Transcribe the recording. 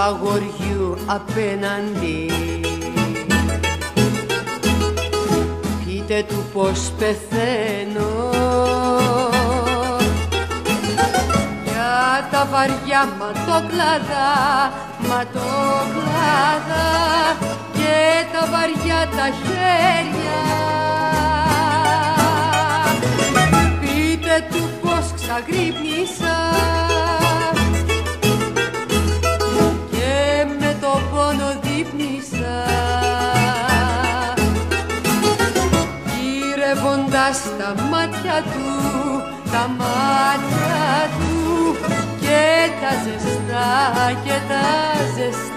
αγοριού απέναντι. Πείτε του πως πεθαίνω για τα βαριά ματόκλαδα, ματόκλαδα και τα βαριά τα χέρια. Πείτε του πως ξαγρύπνησα και με το πόνο δείπνησα, γυρεύοντας τα μάτια του, τα μάτια του και τα ζεστά και τα ζεστά.